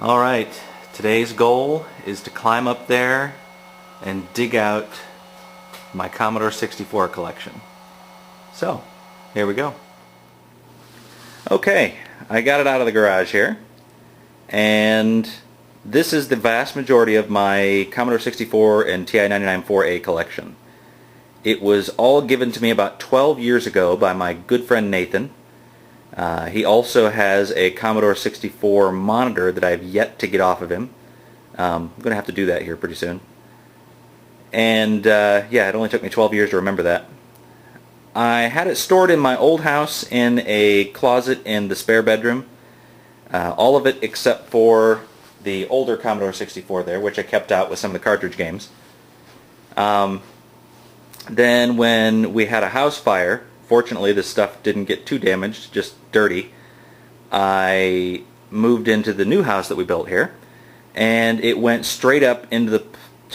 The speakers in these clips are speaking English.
Alright, today's goal is to climb up there and dig out my Commodore 64 collection. So, here we go. Okay, I got it out of the garage here, and this is the vast majority of my Commodore 64 and TI-99 4A collection. It was all given to me about 12 years ago by my good friend Nathan. He also has a Commodore 64 monitor that I have yet to get off of him. I'm going to have to do that here pretty soon. And yeah, it only took me 12 years to remember that. I had it stored in my old house in a closet in the spare bedroom. All of it except for the older Commodore 64 there, which I kept out with some of the cartridge games. Then when we had a house fire, fortunately the stuff didn't get too damaged, just dirty, I moved into the new house that we built here, and it went straight up into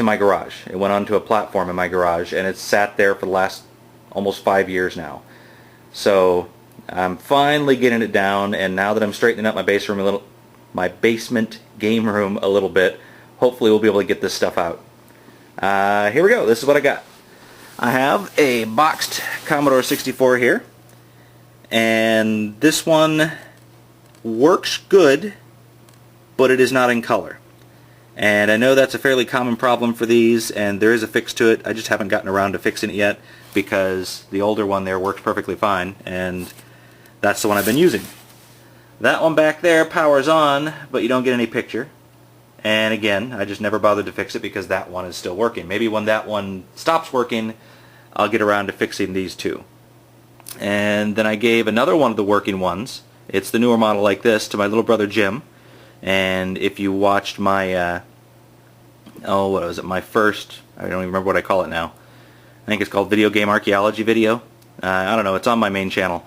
my garage. It went onto a platform in my garage, and it's sat there for the last almost 5 years now. So I'm finally getting it down, and now that I'm straightening up my basement game room a little bit, hopefully we'll be able to get this stuff out. Here we go. This is what I got. I have a boxed Commodore 64 here, and this one works good, but it is not in color. And I know that's a fairly common problem for these, and there is a fix to it. I just haven't gotten around to fixing it yet because the older one there works perfectly fine, and that's the one I've been using. That one back there powers on, but you don't get any picture. And again, I just never bothered to fix it because that one is still working. Maybe when that one stops working, I'll get around to fixing these two. And then I gave another one of the working ones, it's the newer model like this, to my little brother Jim. And if you watched my, what was it, my first, I don't even remember what I call it now. I think it's called Video Game Archaeology video. I don't know, it's on my main channel.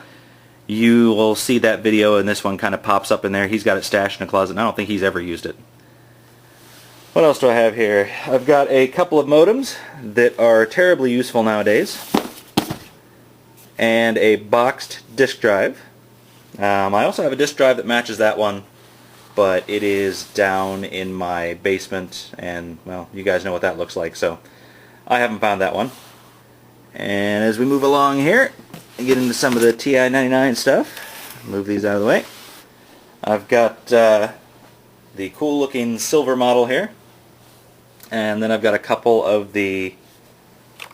You will see that video, and this one kind of pops up in there. He's got it stashed in a closet, and I don't think he's ever used it. What else do I have here? I've got a couple of modems that are terribly useful nowadays, and a boxed disk drive. I also have a disk drive that matches that one, but it is down in my basement, and well, you guys know what that looks like, so I haven't found that one. And as we move along here and get into some of the TI-99 stuff, move these out of the way. I've got the cool looking silver model here. And then I've got a couple of the,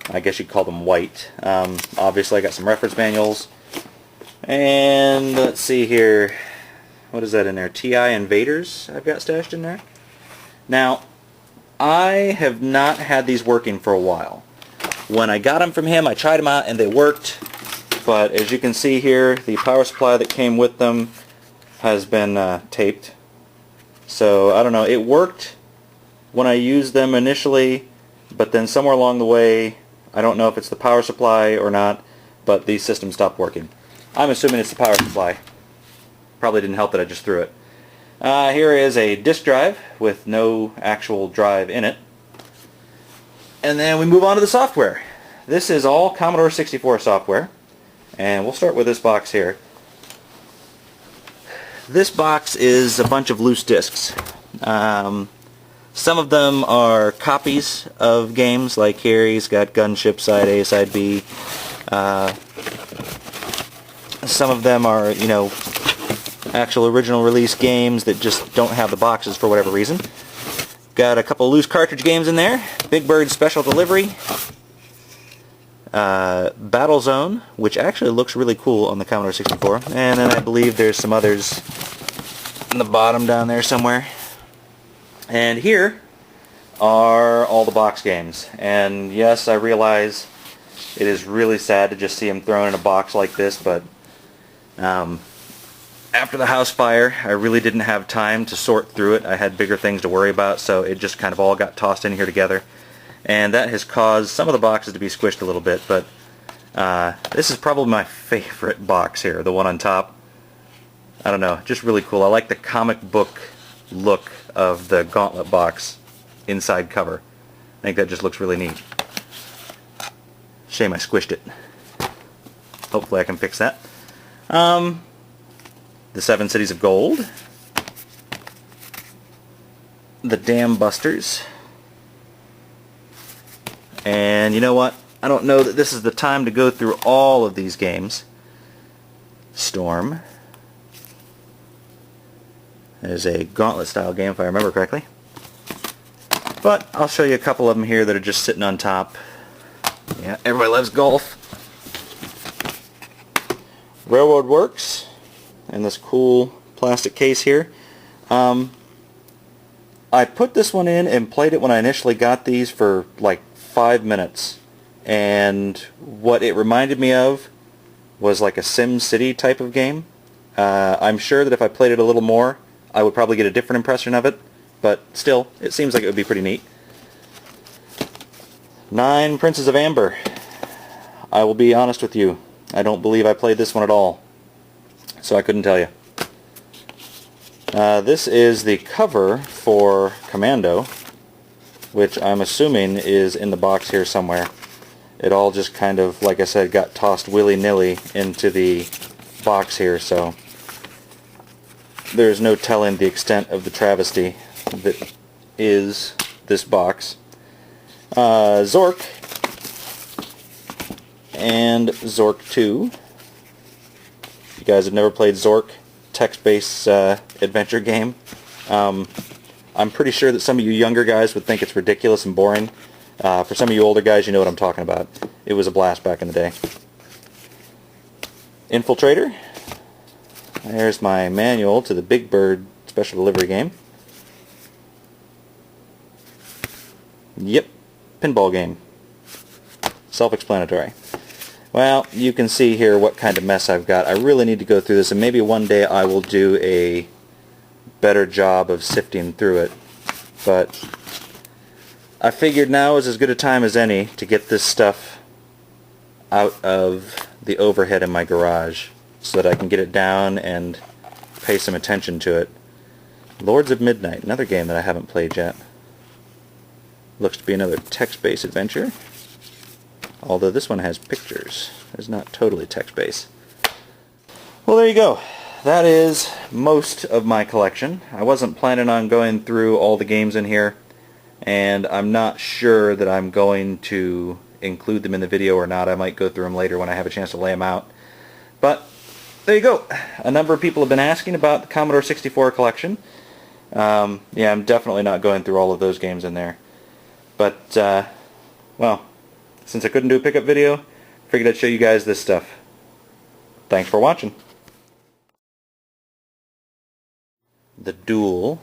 I guess you'd call them white. Obviously I got some reference manuals. And let's see here, what is that in there? TI Invaders I've got stashed in there. Now, I have not had these working for a while. When I got them from him, I tried them out and they worked. But as you can see here, the power supply that came with them has been taped. So I don't know, it worked when I used them initially, but then somewhere along the way, I don't know if it's the power supply or not, but the system stopped working. I'm assuming it's the power supply. Probably didn't help that I just threw it. Here is a disk drive with no actual drive in it. And then we move on to the software. This is all Commodore 64 software, and we'll start with this box here. This box is a bunch of loose disks. Some of them are copies of games, like here he's got Gunship Side A, Side B. Some of them are, you know, actual original release games that just don't have the boxes for whatever reason. Got a couple loose cartridge games in there. Big Bird Special Delivery. Battlezone, which actually looks really cool on the Commodore 64. And then I believe there's some others in the bottom down there somewhere. And here are all the box games. And yes, I realize it is really sad to just see them thrown in a box like this, but after the house fire, I really didn't have time to sort through it. I had bigger things to worry about, so it just kind of all got tossed in here together. And that has caused some of the boxes to be squished a little bit, but this is probably my favorite box here, the one on top. I don't know, just really cool. I like the comic book look of the Gauntlet box inside cover. I think that just looks really neat. Shame I squished it. Hopefully I can fix that. The 7 Cities of Gold. the Dam Busters. And you know what? I don't know that this is the time to go through all of these games. Storm. It is a gauntlet style game if I remember correctly. But I'll show you a couple of them here that are just sitting on top. Yeah, everybody loves golf. Railroad Works in this cool plastic case here. I put this one in and played it when I initially got these for like 5 minutes, and what it reminded me of was like a Sim City type of game. I'm sure that if I played it a little more I would probably get a different impression of it, but still, it seems like it would be pretty neat. 9 Princes of Amber. I will be honest with you, I don't believe I played this one at all, so I couldn't tell you. This is the cover for Commando, which I'm assuming is in the box here somewhere. It all just kind of, like I said, got tossed willy-nilly into the box here, so there's no telling the extent of the travesty that is this box. Zork and Zork 2. If you guys have never played Zork, text-based adventure game. I'm pretty sure that some of you younger guys would think it's ridiculous and boring. For some of you older guys, you know what I'm talking about. It was a blast back in the day. Infiltrator. There's my manual to the Big Bird special delivery game. Yep, pinball game. Self-explanatory. Well, you can see here what kind of mess I've got. I really need to go through this, and maybe one day I will do a better job of sifting through it. But I figured now is as good a time as any to get this stuff out of the overhead in my garage so that I can get it down and pay some attention to it. Lords of Midnight, another game that I haven't played yet. Looks to be another text-based adventure, although this one has pictures. It's not totally text-based. Well, there you go. That is most of my collection. I wasn't planning on going through all the games in here, and I'm not sure that I'm going to include them in the video or not. I might go through them later when I have a chance to lay them out. But there you go. A number of people have been asking about the Commodore 64 collection. Yeah, I'm definitely not going through all of those games in there. But, well, since I couldn't do a pickup video, figured I'd show you guys this stuff. Thanks for watching. The Duel,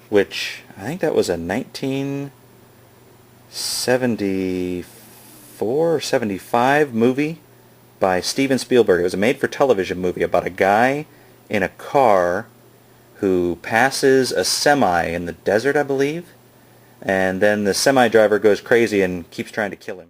which I think that was a 1974 or 75 movie by Steven Spielberg. It was a made-for-television movie about a guy in a car who passes a semi in the desert, I believe, and then the semi driver goes crazy and keeps trying to kill him.